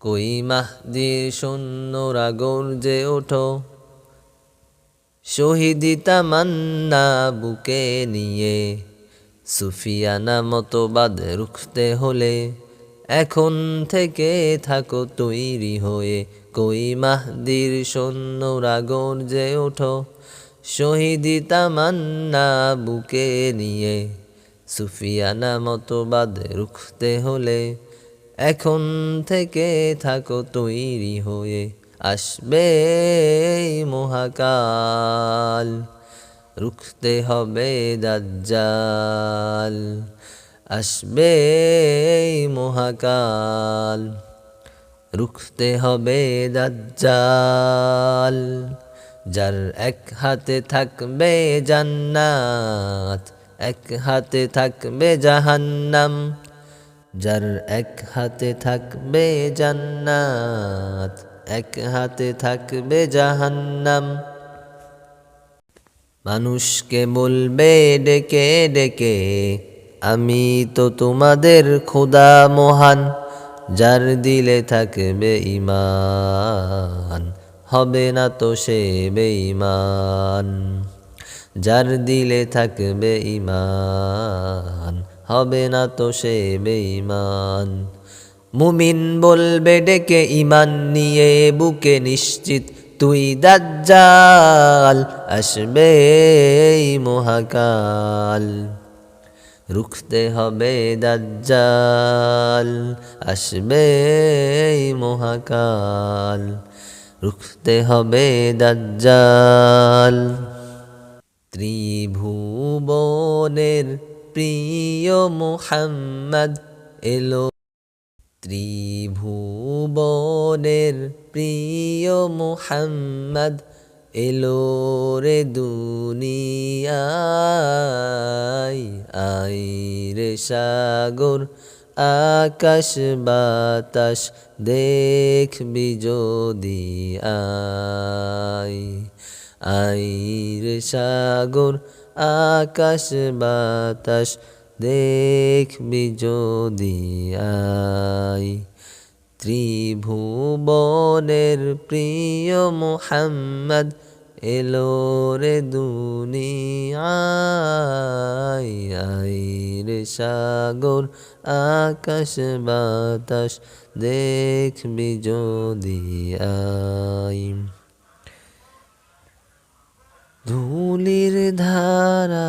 কই মাহদির সৈন্যরা গর্জে ওঠো, শহীদি তামান্না বুকে নিয়ে। সুফিয়ানা মতবাদ রুখতে হলে এখন থেকে থাকো তৈরি হয়ে। কই মাহদির সৈন্যরা গর্জে ওঠো, শহীদি তামান্না বুকে নিয়ে। সুফিয়ানা মতবাদ রুখতে হলে এখন থেকে থাকো তৈরি হয়ে। আসবে এই মহাকাল, রুখতে হবে দাজ্জাল। আসবে এই মহাকাল, রুখতে হবে দাজ্জাল। যার এক হাতে থাকবে জান্নাত, এক হাতে থাকবে জাহান্নাম। যার এক হাতে থাকবে জান্নাত, এক হাতে থাকবে জাহান্নাম। মানুষকে বলবে ডেকে ডেকে, আমি তো তোমাদের খোদা মহান। যার দিলে থাকবে ঈমান, হবে না তো সে বেঈমান। যার দিলে থাকবে ঈমান, হবে না তো সে বেঈমান। মুমিন বলবে ডেকে ঈমান নিয়ে বুকে নিশ্চিত, তুই দাজ্জাল। আসবে এই মহাকাল, রুখতে হবে দাজ্জাল। আসবে এই মহাকাল, রুখতে হবে দাজ্জাল। ত্রিভুবনের প্রিয় মুহাম্মদ এলো, ত্রিভুবনের প্রিয় মুহাম্মদ এলো রে দুনিয়ায়। আই রে সাগর আকাশ বাতাস দেখবি যদি আয়। আই রে সাগর আকাশ বাতাস দেখবি যদি আয়। ত্রিভুবনের প্রিয় মুহাম্মদ এলো রে দুনিয়ায়। আই রে সাগর আকাশ বাতাস দেখবি যদি আয়। ধুলির ধারা